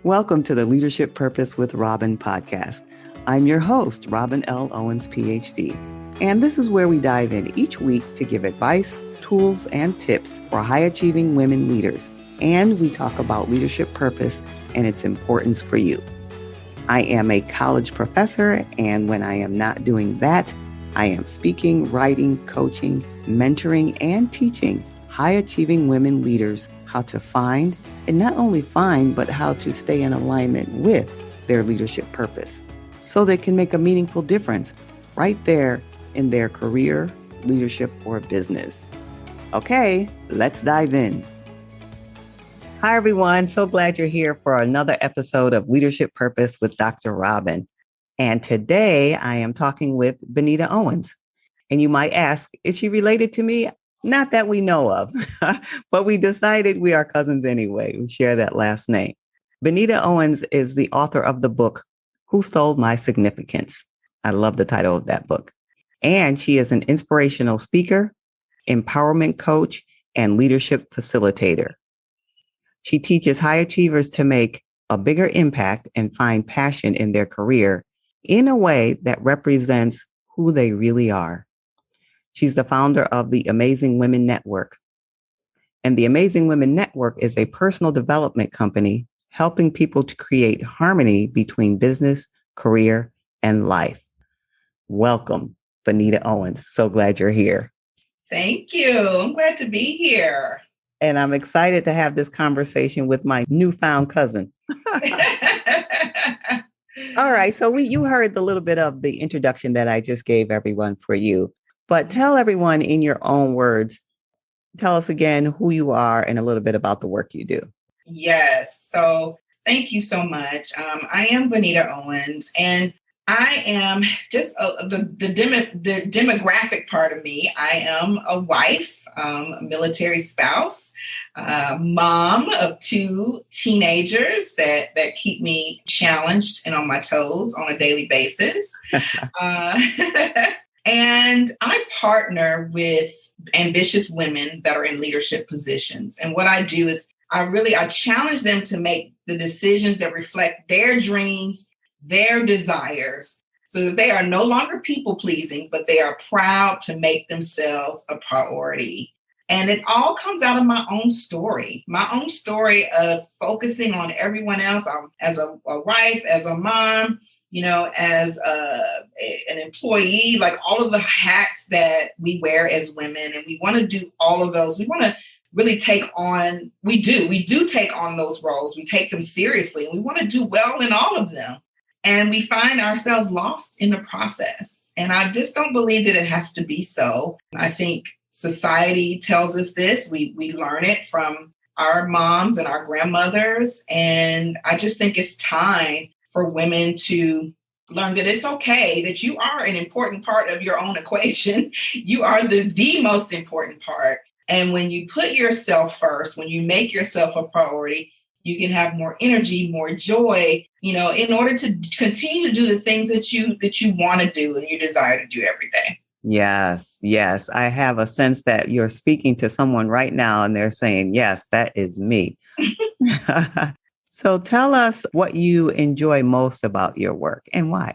Welcome to the Leadership Purpose with Robin podcast. I'm your host, Robin L. Owens, PhD, and this is where we dive in each week to give advice, tools, and tips for high-achieving women leaders, and we talk about leadership purpose and its importance for you. I am a college professor, and when I am not doing that, I am speaking, writing, coaching, mentoring, and teaching high-achieving women leaders how to find, and not only find, but how to stay in alignment with their leadership purpose so they can make a meaningful difference right there in their career, leadership, or business. Okay, let's dive in. Hi, everyone. So glad you're here for another episode of Leadership Purpose with Dr. Robin. And today I am talking with Bonita Owens. And you might ask, is she related to me? Not that we know of, but we decided we are cousins anyway. We share that last name. Bonita Owens is the author of the book, Who Stole My Significance? I love the title of that book. And she is an inspirational speaker, empowerment coach, and leadership facilitator. She teaches high achievers to make a bigger impact and find passion in their career in a way that represents who they really are. She's the founder of the Amazing Women Network. And the Amazing Women Network is a personal development company helping people to create harmony between business, career, and life. Welcome, Bonita Owens. So glad you're here. Thank you. I'm glad to be here. And I'm excited to have this conversation with my newfound cousin. All right. So you heard a little bit of the introduction that I just gave everyone for you. But tell everyone in your own words, tell us again who you are and a little bit about the work you do. Yes. So thank you so much. I am Bonita Owens, and I am just the demographic part of me. I am a wife, a military spouse, mom of two teenagers that keep me challenged and on my toes on a daily basis. And I partner with ambitious women that are in leadership positions. And what I do is I challenge them to make the decisions that reflect their dreams, their desires, so that they are no longer people pleasing, but they are proud to make themselves a priority. And it all comes out of my own story of focusing on everyone else. As a wife, as a mom, as an employee, like all of the hats that we wear as women, and we want to do all of those. We want to really we do take on those roles. We take them seriously, and we want to do well in all of them. And we find ourselves lost in the process. And I just don't believe that it has to be so. I think society tells us this. We learn it from our moms and our grandmothers. And I just think it's time for women to learn that it's okay, that you are an important part of your own equation. You are the most important part. And when you put yourself first, when you make yourself a priority, you can have more energy, more joy, in order to continue to do the things that you want to do and you desire to do every day. Yes. I have a sense that you're speaking to someone right now and they're saying, yes, that is me. So tell us what you enjoy most about your work and why.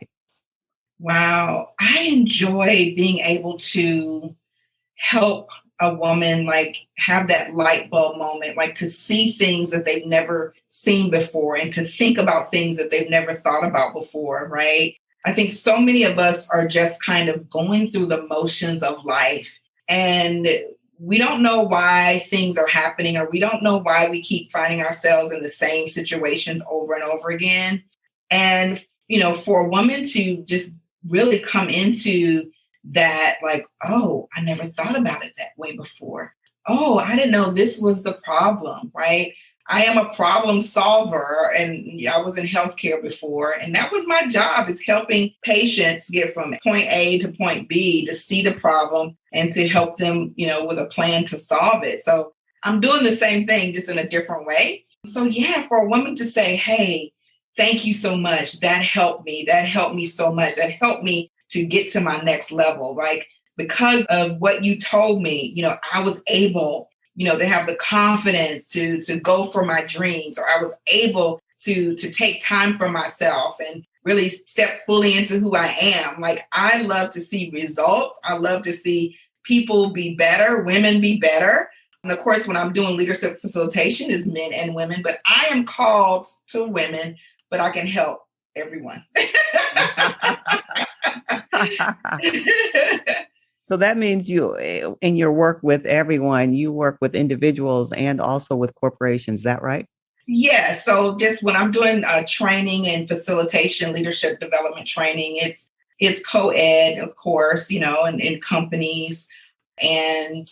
Wow. I enjoy being able to help a woman have that light bulb moment, to see things that they've never seen before and to think about things that they've never thought about before, right? I think so many of us are just kind of going through the motions of life, and we don't know why things are happening, or we don't know why we keep finding ourselves in the same situations over and over again. And, for a woman to just really come into that, oh, I never thought about it that way before. Oh, I didn't know this was the problem, right? I am a problem solver, and I was in healthcare before, and that was my job, is helping patients get from point A to point B, to see the problem and to help them, with a plan to solve it. So I'm doing the same thing, just in a different way. So yeah, for a woman to say, hey, thank you so much. That helped me. That helped me so much. That helped me to get to my next level. Because of what you told me, I was able, to have the confidence to go for my dreams, or I was able to take time for myself and really step fully into who I am. Like, I love to see results. I love to see people be better, women be better. And of course, when I'm doing leadership facilitation, is men and women, but I am called to women, but I can help everyone. So that means you, in your work with everyone, you work with individuals and also with corporations. Is that right? Yeah. So just when I'm doing training and facilitation, leadership development training, it's co-ed, of course, in companies, and,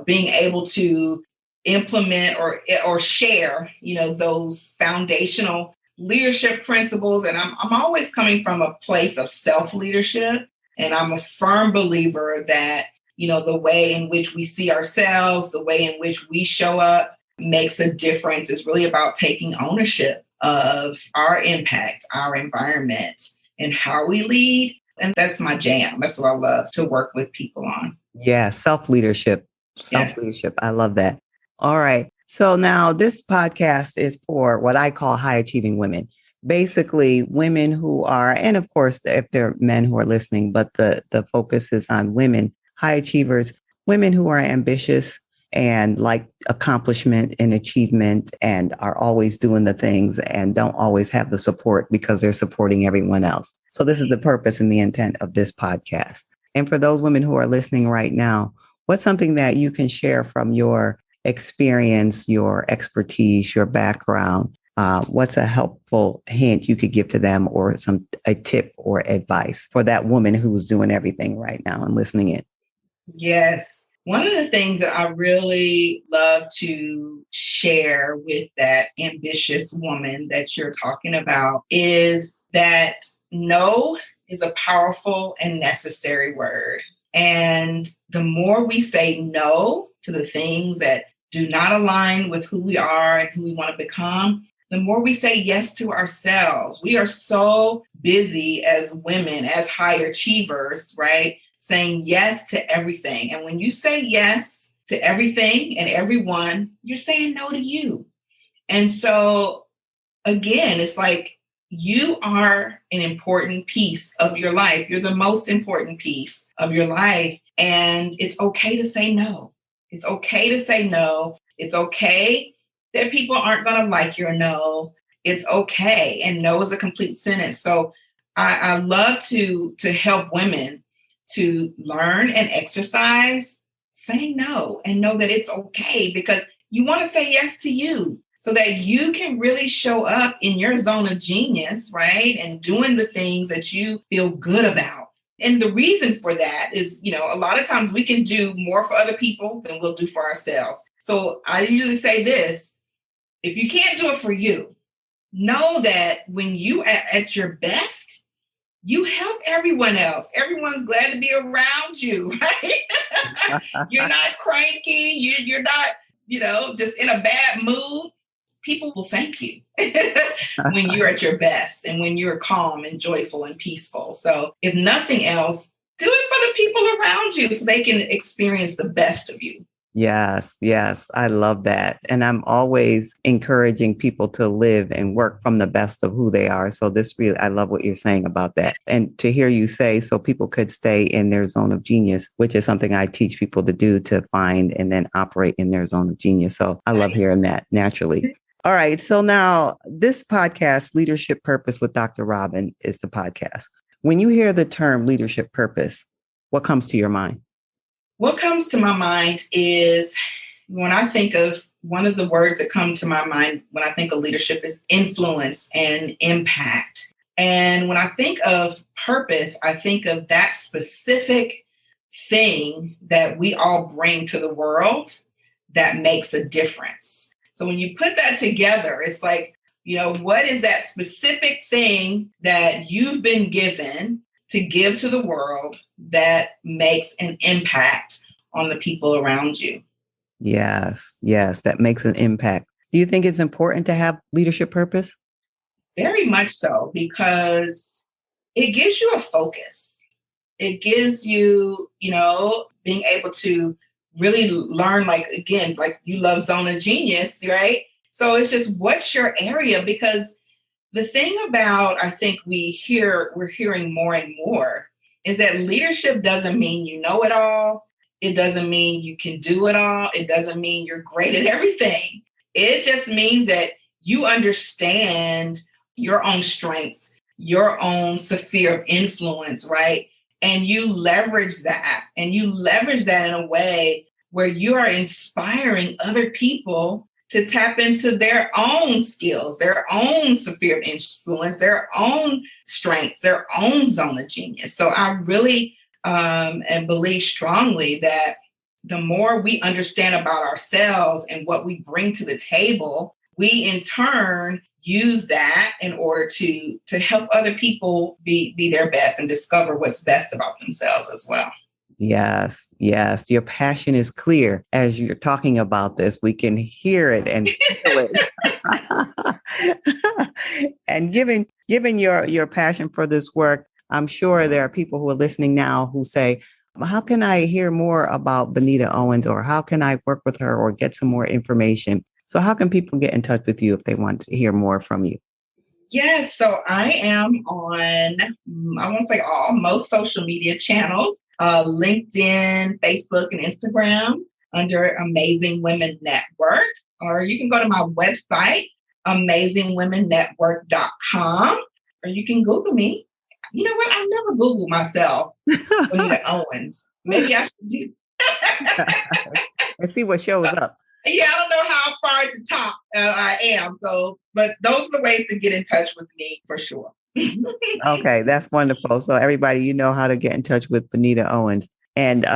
being able to implement or share, those foundational leadership principles. And I'm always coming from a place of self-leadership. And I'm a firm believer that, the way in which we see ourselves, the way in which we show up makes a difference. It's really about taking ownership of our impact, our environment, and how we lead. And that's my jam. That's what I love to work with people on. Yeah, self-leadership. Self-leadership. Yes. I love that. All right. So now this podcast is for what I call high achieving women. Basically, women who are, and of course, if there are men who are listening, but the focus is on women, high achievers, women who are ambitious and like accomplishment and achievement and are always doing the things and don't always have the support because they're supporting everyone else. So this is the purpose and the intent of this podcast. And for those women who are listening right now, what's something that you can share from your experience, your expertise, your background? What's a helpful hint you could give to them, or a tip or advice for that woman who's doing everything right now and listening in? Yes. One of the things that I really love to share with that ambitious woman that you're talking about is that no is a powerful and necessary word. And the more we say no to the things that do not align with who we are and who we want to become, the more we say yes to ourselves. We are so busy as women, as high achievers, right? Saying yes to everything. And when you say yes to everything and everyone, you're saying no to you. And so, again, it's like you are an important piece of your life. You're the most important piece of your life. And it's okay to say no. It's okay to say no. It's okay that people aren't going to like your no. It's okay. And no is a complete sentence. So I love to help women to learn and exercise saying no and know that it's okay, because you want to say yes to you so that you can really show up in your zone of genius, right? And doing the things that you feel good about. And the reason for that is, a lot of times we can do more for other people than we'll do for ourselves. So I usually say this: if you can't do it for you, know that when you are at your best, you help everyone else. Everyone's glad to be around you, right? You're not cranky. You're not, just in a bad mood. People will thank you when you're at your best and when you're calm and joyful and peaceful. So if nothing else, do it for the people around you so they can experience the best of you. Yes. I love that. And I'm always encouraging people to live and work from the best of who they are. So I love what you're saying about that. And to hear you say, so people could stay in their zone of genius, which is something I teach people to do, to find and then operate in their zone of genius. So I love hearing that naturally. All right. So now this podcast, Leadership Purpose with Dr. Robin, is the podcast. When you hear the term leadership purpose, what comes to your mind? What comes to my mind is, when I think of, one of the words that come to my mind when I think of leadership is influence and impact. And when I think of purpose, I think of that specific thing that we all bring to the world that makes a difference. So when you put that together, it's like, what is that specific thing that you've been given to give to the world that makes an impact on the people around you? Yes, that makes an impact. Do you think it's important to have leadership purpose? Very much so, because it gives you a focus. It gives you, being able to really learn, like you love zone of genius, right? So it's just, what's your area? Because The thing about, I think we're hearing more and more is that leadership doesn't mean you know it all. It doesn't mean you can do it all. It doesn't mean you're great at everything. It just means that you understand your own strengths, your own sphere of influence, right? And you leverage that. And you leverage that in a way where you are inspiring other people to tap into their own skills, their own sphere of influence, their own strengths, their own zone of genius. So I really and believe strongly that the more we understand about ourselves and what we bring to the table, we in turn use that in order to help other people be their best and discover what's best about themselves as well. Yes, yes. Your passion is clear as you're talking about this. We can hear it and feel it. And given your passion for this work, I'm sure there are people who are listening now who say, how can I hear more about Bonita Owens, or how can I work with her or get some more information? So how can people get in touch with you if they want to hear more from you? Yes, so I am on, I won't say all, most social media channels, LinkedIn, Facebook, and Instagram under Amazing Women Network. Or you can go to my website, amazingwomennetwork.com, or you can Google me. You know what? I never Googled myself, Bonita Owens. Maybe I should do. Let's see what shows up. Yeah, I don't know how far at the top I am. So, but those are the ways to get in touch with me for sure. Okay, that's wonderful. So everybody, you know how to get in touch with Bonita Owens. And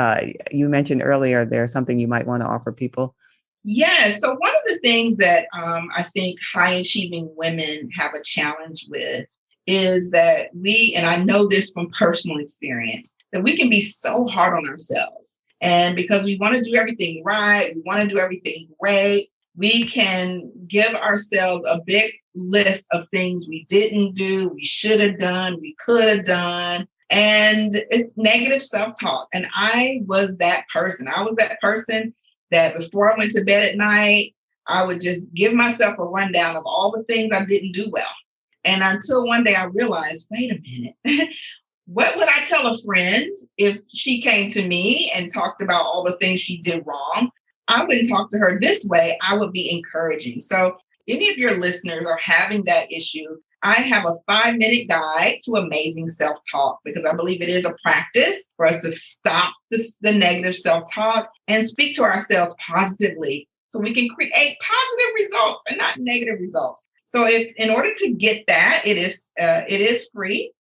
you mentioned earlier there's something you might want to offer people. Yeah. So one of the things that I think high achieving women have a challenge with is that and I know this from personal experience, that we can be so hard on ourselves. And because we want to do everything right, we want to do everything great, we can give ourselves a big list of things we didn't do, we should have done, we could have done. And it's negative self-talk. And I was that person. I was that person that before I went to bed at night, I would just give myself a rundown of all the things I didn't do well. And until one day I realized, wait a minute, what would I tell a friend if she came to me and talked about all the things she did wrong? I wouldn't talk to her this way. I would be encouraging. So any of your listeners are having that issue, I have a 5-minute guide to amazing self-talk, because I believe it is a practice for us to stop the negative self-talk and speak to ourselves positively so we can create positive results and not negative results. So in order to get that, it is free.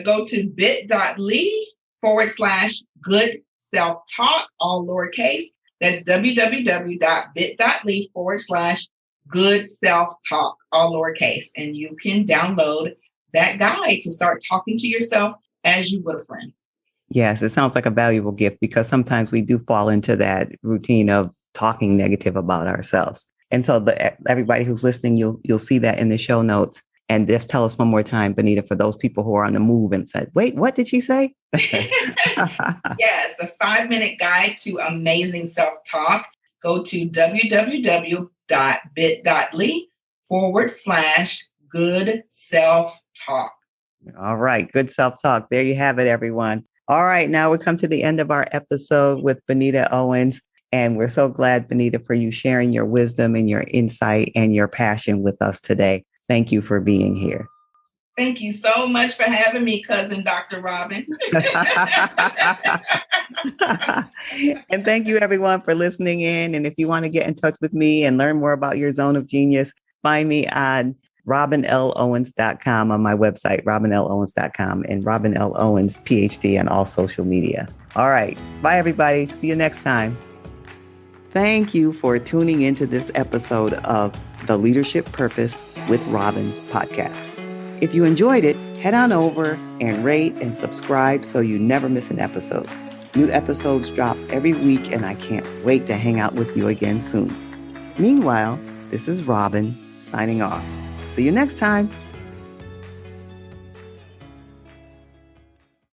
Go to bit.ly/good self-talk, all lowercase. That's www.bit.ly/good self-talk, all lowercase. And you can download that guide to start talking to yourself as you would a friend. Yes, it sounds like a valuable gift, because sometimes we do fall into that routine of talking negative about ourselves. And so everybody who's listening, you'll see that in the show notes. And just tell us one more time, Bonita, for those people who are on the move and said, wait, what did she say? Yes, the 5-minute guide to amazing self-talk. Go to www.bit.ly/good self-talk. All right. Good self-talk. There you have it, everyone. All right. Now we come to the end of our episode with Bonita Owens. And we're so glad, Bonita, for you sharing your wisdom and your insight and your passion with us today. Thank you for being here. Thank you so much for having me, cousin Dr. Robin. And thank you, everyone, for listening in. And if you want to get in touch with me and learn more about your zone of genius, find me on robinlowens.com on my website, robinlowens.com, and Robin L. Owens, PhD, on all social media. All right. Bye, everybody. See you next time. Thank you for tuning into this episode of the Leadership Purpose with Robin podcast. If you enjoyed it, head on over and rate and subscribe so you never miss an episode. New episodes drop every week, and I can't wait to hang out with you again soon. Meanwhile, this is Robin signing off. See you next time.